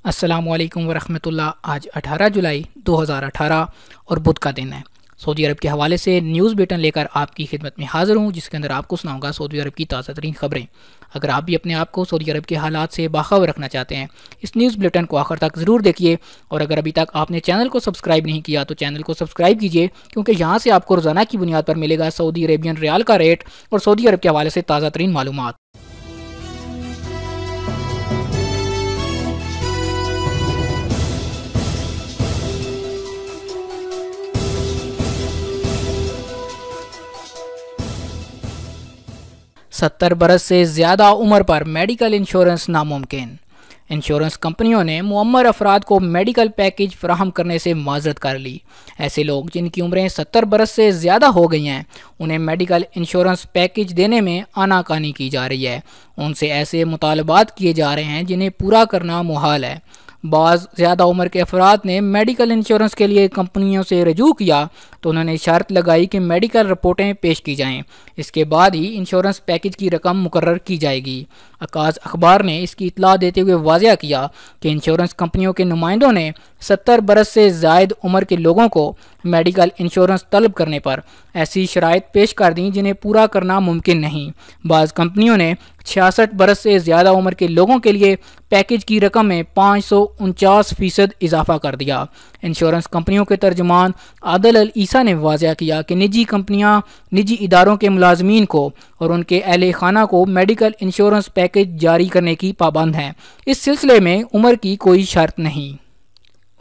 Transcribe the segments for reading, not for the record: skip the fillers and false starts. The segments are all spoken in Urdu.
السلام علیکم ورحمۃ اللہ۔ آج 18 جولائی 2018 اور بدھ کا دن ہے۔ سعودی عرب کے حوالے سے نیوز بلیٹن لے کر آپ کی خدمت میں حاضر ہوں، جس کے اندر آپ کو سناؤں گا سعودی عرب کی تازہ ترین خبریں۔ اگر آپ بھی اپنے آپ کو سعودی عرب کے حالات سے باخبر رکھنا چاہتے ہیں، اس نیوز بلیٹن کو آخر تک ضرور دیکھیے، اور اگر ابھی تک آپ نے چینل کو سبسکرائب نہیں کیا تو چینل کو سبسکرائب کیجیے، کیونکہ یہاں سے آپ کو روزانہ کی بنیاد پر ملے گا سعودی عربین ریال کا ریٹ اور سعودی عرب کے حوالے سے تازہ ترین معلومات۔ ستر برس سے زیادہ عمر پر میڈیکل انشورنس ناممکن۔ انشورنس کمپنیوں نے معمر افراد کو میڈیکل پیکج فراہم کرنے سے معذرت کر لی۔ ایسے لوگ جن کی عمریں 70 برس سے زیادہ ہو گئی ہیں، انہیں میڈیکل انشورنس پیکج دینے میں آناکانی کی جا رہی ہے۔ ان سے ایسے مطالبات کیے جا رہے ہیں جنہیں پورا کرنا محال ہے۔ بعض زیادہ عمر کے افراد نے میڈیکل انشورنس کے لیے کمپنیوں سے رجوع کیا تو انہوں نے شرط لگائی کہ میڈیکل رپورٹیں پیش کی جائیں، اس کے بعد ہی انشورنس پیکج کی رقم مقرر کی جائے گی۔ عکاظ اخبار نے اس کی اطلاع دیتے ہوئے واضح کیا کہ انشورنس کمپنیوں کے نمائندوں نے 70 برس سے زائد عمر کے لوگوں کو میڈیکل انشورنس طلب کرنے پر ایسی شرائط پیش کر دیں جنہیں پورا کرنا ممکن نہیں۔ بعض کمپنیوں نے 66 برس سے زیادہ عمر کے لوگوں کے لیے پیکج کی رقم میں 549% اضافہ کر دیا۔ انشورنس کمپنیوں کے ترجمان عادل العیسیٰ نے واضح کیا کہ نجی کمپنیاں نجی اداروں کے ملازمین کو اور ان کے اہل خانہ کو میڈیکل انشورنس پیکج جاری کرنے کی پابند ہیں۔ اس سلسلے میں عمر کی کوئی شرط نہیں۔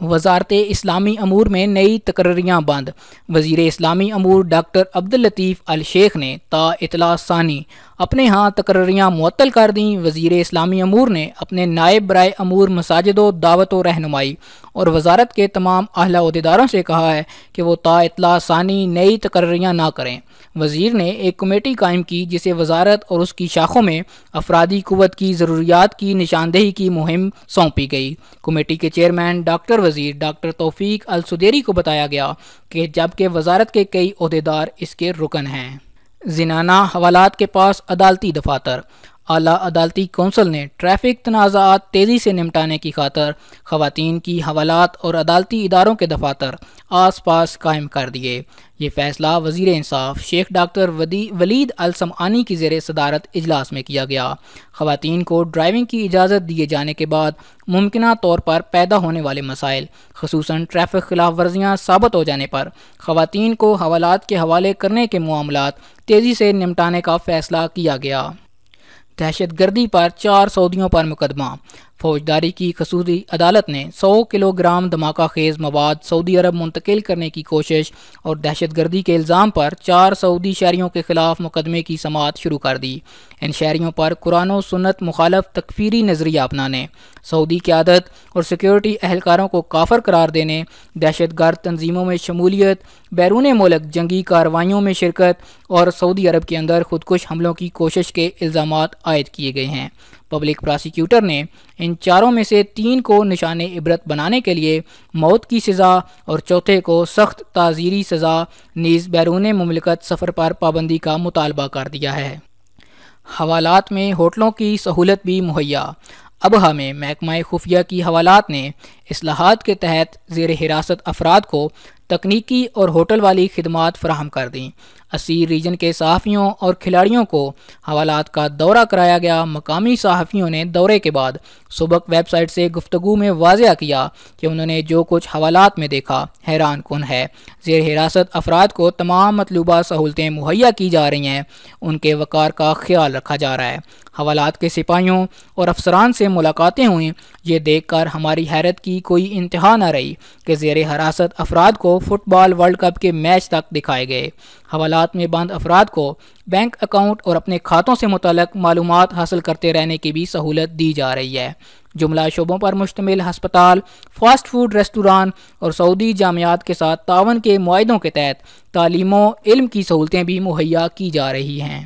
وزارت اسلامی امور میں نئی تقرریاں بند۔ وزیر اسلامی امور ڈاکٹر عبداللطیف الشیخ نے تا اطلاع ثانی اپنے ہاں تقرریاں معطل کر دیں۔ وزیر اسلامی امور نے اپنے نائب برائے امور مساجد و دعوت و رہنمائی اور وزارت کے تمام اعلیٰ عہدیداروں سے کہا ہے کہ وہ تا اطلاع ثانی نئی تقرریاں نہ کریں۔ وزیر نے ایک کمیٹی قائم کی جسے وزارت اور اس کی شاخوں میں افرادی قوت کی ضروریات کی نشاندہی کی مہم سونپی گئی۔ کمیٹی کے چیئرمین ڈاکٹر وزیر ڈاکٹر توفیق السدیری کو بتایا گیا کہ جبکہ وزارت کے کئی عہدیدار اس کے رکن ہیں۔ زنانہ حوالات کے پاس عدالتی دفاتر۔ اعلیٰ عدالتی کونسل نے ٹریفک تنازعات تیزی سے نمٹانے کی خاطر خواتین کی حوالات اور عدالتی اداروں کے دفاتر آس پاس قائم کر دیے۔ یہ فیصلہ وزیر انصاف شیخ ڈاکٹر ولید السمعانی کی زیر صدارت اجلاس میں کیا گیا۔ خواتین کو ڈرائیونگ کی اجازت دیے جانے کے بعد ممکنہ طور پر پیدا ہونے والے مسائل، خصوصاً ٹریفک خلاف ورزیاں ثابت ہو جانے پر خواتین کو حوالات کے حوالے کرنے کے معاملات تیزی سے نمٹانے کا فیصلہ کیا گیا۔ دہشت گردی پر 4 سعودیوں پر مقدمہ۔ فوجداری کی خصوصی عدالت نے 100 کلو گرام دھماکہ خیز مواد سعودی عرب منتقل کرنے کی کوشش اور دہشت گردی کے الزام پر 4 سعودی شہریوں کے خلاف مقدمے کی سماعت شروع کر دی۔ ان شہریوں پر قرآن و سنت مخالف تکفیری نظریہ اپنانے، سعودی قیادت اور سیکیورٹی اہلکاروں کو کافر قرار دینے، دہشت گرد تنظیموں میں شمولیت، بیرون ملک جنگی کارروائیوں میں شرکت اور سعودی عرب کے اندر خودکش حملوں کی کوشش کے الزامات عائد کیے گئے ہیں۔ پبلک پراسیکیوٹر نے ان 4 میں سے 3 کو نشان عبرت بنانے کے لیے موت کی سزا اور چوتھے کو سخت تعزیری سزا نیز بیرون مملکت سفر پر پابندی کا مطالبہ کر دیا ہے۔ حوالات میں ہوٹلوں کی سہولت بھی مہیا۔ ابہا میں محکمہ خفیہ کی حوالات نے اصلاحات کے تحت زیر حراست افراد کو تکنیکی اور ہوٹل والی خدمات فراہم کر دیں۔ اسیر ریجن کے صحافیوں اور کھلاڑیوں کو حوالات کا دورہ کرایا گیا۔ مقامی صحافیوں نے دورے کے بعد سبق ویب سائٹ سے گفتگو میں واضح کیا کہ انہوں نے جو کچھ حوالات میں دیکھا حیران کن ہے۔ زیر حراست افراد کو تمام مطلوبہ سہولتیں مہیا کی جا رہی ہیں، ان کے وقار کا خیال رکھا جا رہا ہے۔ حوالات کے سپاہیوں اور افسران سے ملاقاتیں ہوئیں، یہ دیکھ کر ہماری حیرت کی کوئی انتہا نہ رہی کہ زیر حراست افراد کو فٹ بال ورلڈ کپ کے میچ تک دکھائے گئے۔ حوالات میں بند افراد کو بینک اکاؤنٹ اور اپنے کھاتوں سے متعلق معلومات حاصل کرتے رہنے کی بھی سہولت دی جا رہی ہے۔ جملہ شعبوں پر مشتمل ہسپتال، فاسٹ فوڈ ریسٹوران اور سعودی جامعات کے ساتھ تعاون کے معاہدوں کے تحت تعلیم و علم کی سہولتیں بھی مہیا کی جا رہی ہیں۔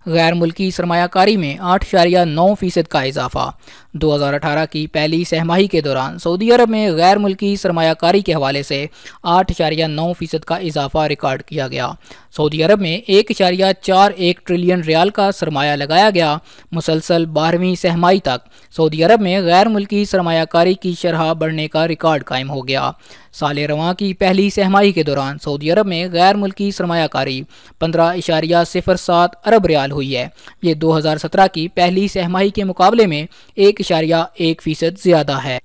غیر ملکی سرمایہ کاری میں 8.9% کا اضافہ۔ 2018 کی پہلی سہ ماہی کے دوران سعودی عرب میں غیر ملکی سرمایہ کاری کے حوالے سے 8.9% کا اضافہ ریکارڈ کیا گیا۔ سعودی عرب میں 1.41 ٹریلین ریال کا سرمایہ لگایا گیا۔ مسلسل 12ویں سہ ماہی تک سعودی عرب میں غیر ملکی سرمایہ کاری کی شرح بڑھنے کا ریکارڈ قائم ہو گیا۔ سال رواں کی پہلی سہ ماہی کے دوران سعودی عرب میں غیر ملکی سرمایہ کاری 15.07 ارب ریال ہوئی ہے۔ یہ 2017 کی پہلی سہ ماہی کے مقابلے میں 1.1% زیادہ ہے۔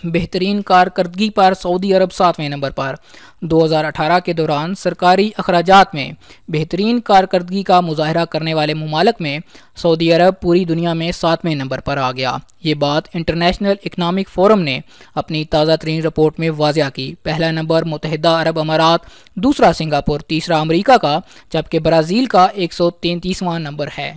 بہترین کارکردگی پر سعودی عرب 7ویں نمبر پر۔ 2018 کے دوران سرکاری اخراجات میں بہترین کارکردگی کا مظاہرہ کرنے والے ممالک میں سعودی عرب پوری دنیا میں 7ویں نمبر پر آ گیا۔ یہ بات انٹرنیشنل اکنامک فورم نے اپنی تازہ ترین رپورٹ میں واضح کی۔ پہلا نمبر متحدہ عرب امارات، دوسرا سنگاپور، تیسرا امریکہ کا، جبکہ برازیل کا 133واں نمبر ہے۔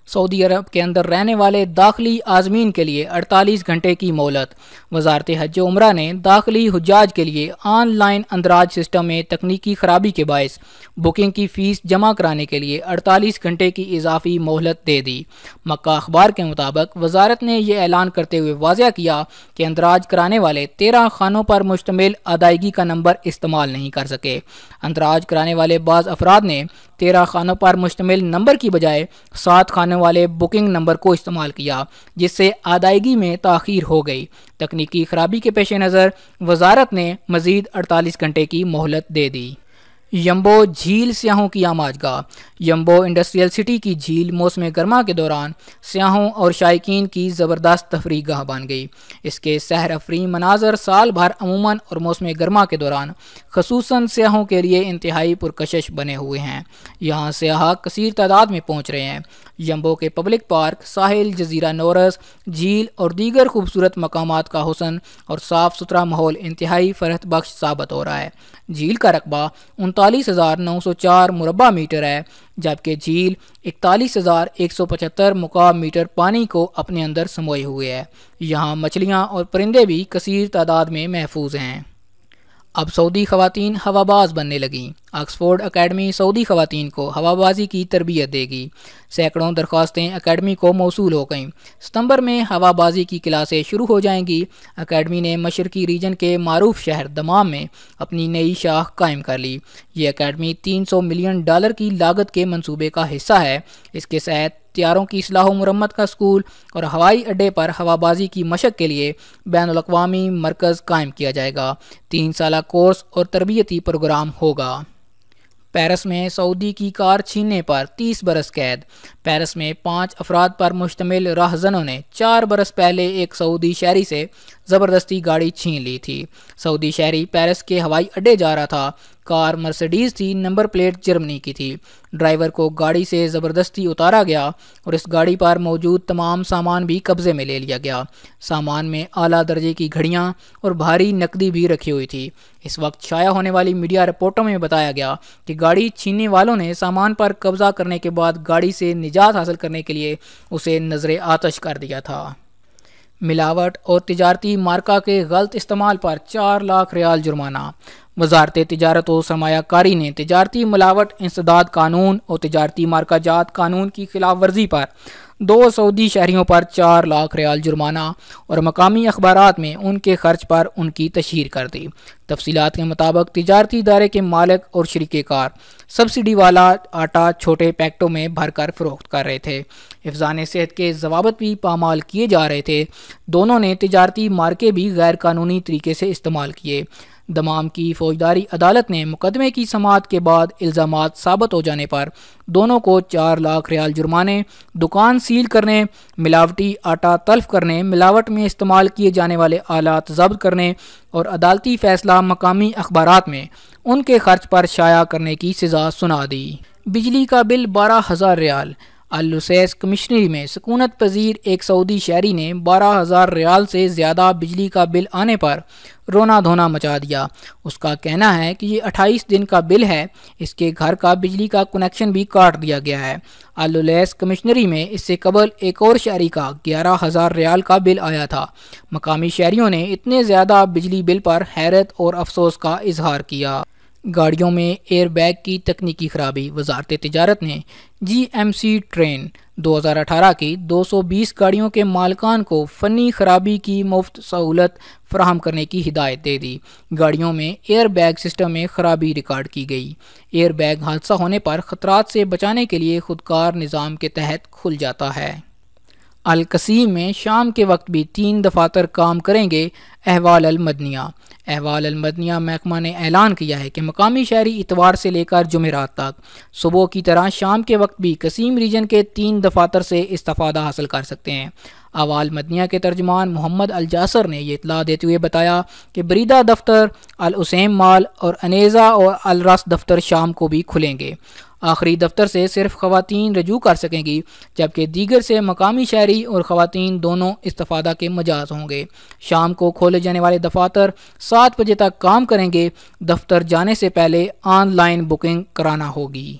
سعودی عرب کے اندر رہنے والے داخلی عازمین کے لیے 48 گھنٹے کی مہلت۔ وزارت حج و عمرہ نے داخلی حجاج کے لیے آن لائن اندراج سسٹم میں تکنیکی خرابی کے باعث بکنگ کی فیس جمع کرانے کے لیے 48 گھنٹے کی اضافی مہلت دے دی۔ مکہ اخبار کے مطابق وزارت نے یہ اعلان کرتے ہوئے واضح کیا کہ اندراج کرانے والے 13 خانوں پر مشتمل ادائیگی کا نمبر استعمال نہیں کر سکے۔ اندراج کرانے والے بعض افراد نے 13 خانوں پر مشتمل نمبر کی بجائے 7 خانوں والے بکنگ نمبر کو استعمال کیا، جس سے ادائیگی میں تاخیر ہو گئی۔ تکنیکی خرابی کے پیش نظر وزارت نے مزید 48 گھنٹے کی مہلت دے دی۔ یمبو جھیل سیاحوں کی آماج گاہ۔ یمبو انڈسٹریل سٹی کی جھیل موسم گرما کے دوران سیاحوں اور شائقین کی زبردست تفریح گاہ بن گئی۔ اس کے سحر افریح مناظر سال بھر عموماً اور موسم گرما کے دوران خصوصاً سیاحوں کے لیے انتہائی پرکشش بنے ہوئے ہیں۔ یہاں سیاح کثیر تعداد میں پہنچ رہے ہیں۔ یمبو کے پبلک پارک، ساحل، جزیرہ نورس، جھیل اور دیگر خوبصورت مقامات کا حسن اور صاف ستھرا ماحول انتہائی فرحت بخش ثابت ہو رہا ہے۔ جھیل کا رقبہ 39,904 مربع میٹر ہے، جبکہ جھیل 41,175 مکعب میٹر پانی کو اپنے اندر سموئے ہوئے ہے۔ یہاں مچھلیاں اور پرندے بھی کثیر تعداد میں محفوظ ہیں۔ اب سعودی خواتین ہوا باز بننے لگیں۔ آکسفورڈ اکیڈمی سعودی خواتین کو ہوا بازی کی تربیت دے گی۔ سینکڑوں درخواستیں اکیڈمی کو موصول ہو گئیں۔ ستمبر میں ہوا بازی کی کلاسیں شروع ہو جائیں گی۔ اکیڈمی نے مشرقی ریجن کے معروف شہر دمام میں اپنی نئی شاخ قائم کر لی۔ یہ اکیڈمی $300 ملین کی لاگت کے منصوبے کا حصہ ہے۔ اس کے تحت طیاروں کی اصلاح و مرمت کا اسکول اور ہوائی اڈے پر ہوا بازی کی مشق کے لیے بین الاقوامی مرکز قائم کیا جائے گا۔ 3 سالہ کورس اور تربیتی پروگرام ہوگا۔ پیرس میں سعودی کی کار چھیننے پر 30 برس قید۔ پیرس میں 5 افراد پر مشتمل راہزنوں نے 4 برس پہلے ایک سعودی شہری سے زبردستی گاڑی چھین لی تھی۔ سعودی شہری پیرس کے ہوائی اڈے جا رہا تھا۔ کار مرسیڈیز تھی، نمبر پلیٹ جرمنی کی تھی۔ ڈرائیور کو گاڑی سے زبردستی اتارا گیا اور اس گاڑی پر موجود تمام سامان بھی قبضے میں لے لیا گیا۔ سامان میں اعلیٰ درجے کی گھڑیاں اور بھاری نقدی بھی رکھی ہوئی تھی۔ اس وقت شائع ہونے والی میڈیا رپورٹوں میں بتایا گیا کہ گاڑی چھیننے والوں نے سامان پر قبضہ کرنے کے بعد گاڑی سے نجات حاصل کرنے کے لیے اسے نذر آتش کر دیا تھا۔ ملاوٹ اور تجارتی مارکہ کے غلط استعمال پر 4 لاکھ ریال جرمانہ۔ وزارت تجارت و سرمایہ کاری نے تجارتی ملاوٹ انسداد قانون اور تجارتی مارکہ جات قانون کی خلاف ورزی پر 2 سعودی شہریوں پر 4 لاکھ ریال جرمانہ اور مقامی اخبارات میں ان کے خرچ پر ان کی تشہیر کر دی۔ تفصیلات کے مطابق تجارتی ادارے کے مالک اور شریک کار سبسڈی والا آٹا چھوٹے پیکٹوں میں بھر کر فروخت کر رہے تھے۔ حفظان صحت کے ضوابط بھی پامال کیے جا رہے تھے۔ دونوں نے تجارتی مارکے بھی غیر قانونی طریقے سے استعمال کیے۔ دمام کی فوجداری عدالت نے مقدمے کی سماعت کے بعد الزامات ثابت ہو جانے پر دونوں کو 4 لاکھ ریال جرمانے، دکان سیل کرنے، ملاوٹی آٹا تلف کرنے، ملاوٹ میں استعمال کیے جانے والے آلات ضبط کرنے اور عدالتی فیصلہ مقامی اخبارات میں ان کے خرچ پر شائع کرنے کی سزا سنا دی۔ بجلی کا بل 12,000 ریال۔ اللوسیس کمشنری میں سکونت پذیر ایک سعودی شہری نے 12,000 ریال سے زیادہ بجلی کا بل آنے پر رونا دھونا مچا دیا۔ اس کا کہنا ہے کہ یہ 28 دن کا بل ہے۔ اس کے گھر کا بجلی کا کنیکشن بھی کاٹ دیا گیا ہے۔ اللوسیس کمشنری میں اس سے قبل ایک اور شہری کا 11,000 ریال کا بل آیا تھا۔ مقامی شہریوں نے اتنے زیادہ بجلی بل پر حیرت اور افسوس کا اظہار کیا۔ گاڑیوں میں ایئر بیگ کی تکنیکی خرابی۔ وزارت تجارت نے GMC ٹرین 2018 کی 220 گاڑیوں کے مالکان کو فنی خرابی کی مفت سہولت فراہم کرنے کی ہدایت دے دی۔ گاڑیوں میں ایئر بیگ سسٹم میں خرابی ریکارڈ کی گئی۔ ایئر بیگ حادثہ ہونے پر خطرات سے بچانے کے لیے خودکار نظام کے تحت کھل جاتا ہے۔ القصیم میں شام کے وقت بھی 3 دفاتر کام کریں گے۔ احوال المدنیہ محکمہ نے اعلان کیا ہے کہ مقامی شہری اتوار سے لے کر جمعرات تک صبح کی طرح شام کے وقت بھی قصیم ریجن کے 3 دفاتر سے استفادہ حاصل کر سکتے ہیں۔ احوال مدنیہ کے ترجمان محمد الجاسر نے یہ اطلاع دیتے ہوئے بتایا کہ بریدہ دفتر، الاسیم مال اور انیزہ اور الرس دفتر شام کو بھی کھلیں گے۔ آخری دفتر سے صرف خواتین رجوع کر سکیں گی، جبکہ دیگر سے مقامی شہری اور خواتین دونوں استفادہ کے مجاز ہوں گے۔ شام کو کھولے جانے والے دفاتر 7 بجے تک کام کریں گے۔ دفتر جانے سے پہلے آن لائن بکنگ کرانا ہوگی۔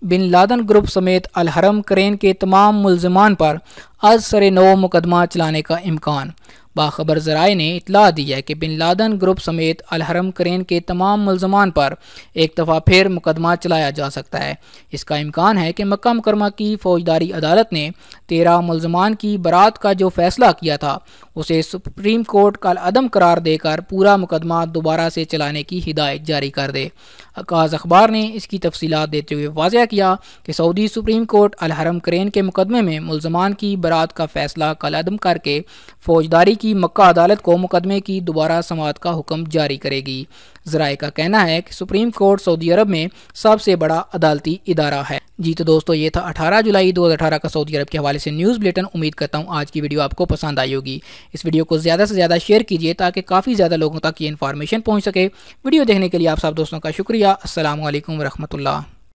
بن لادن گروپ سمیت الحرم کرین کے تمام ملزمان پر از سر نو مقدمہ چلانے کا امکان۔ باخبر ذرائع نے اطلاع دی ہے کہ بن لادن گروپ سمیت الحرم کرین کے تمام ملزمان پر ایک دفعہ پھر مقدمہ چلایا جا سکتا ہے۔ اس کا امکان ہے کہ مکہ مکرمہ کی فوجداری عدالت نے 13 ملزمان کی برات کا جو فیصلہ کیا تھا اسے سپریم کورٹ کالعدم قرار دے کر پورا مقدمہ دوبارہ سے چلانے کی ہدایت جاری کر دے۔ عکاظ اخبار نے اس کی تفصیلات دیتے ہوئے واضح کیا کہ سعودی سپریم کورٹ الحرم کرین کے مقدمے میں ملزمان کی برات کا فیصلہ کالعدم کر کے فوجداری کی مکہ عدالت کو مقدمے کی دوبارہ سماعت کا حکم جاری کرے گی۔ ذرائع کا کہنا ہے کہ سپریم کورٹ سعودی عرب میں سب سے بڑا عدالتی ادارہ ہے۔ جی تو دوستو، یہ تھا 18 جولائی 2018 کا سعودی عرب کے حوالے سے نیوز بلیٹن۔ امید کرتا ہوں آج کی ویڈیو آپ کو پسند آئی ہوگی۔ اس ویڈیو کو زیادہ سے زیادہ شیئر کیجیے تاکہ کافی زیادہ لوگوں تک یہ انفارمیشن پہنچ سکے۔ ویڈیو دیکھنے کے لیے آپ سب دوستوں کا شکریہ۔ السلام علیکم ورحمۃ اللہ۔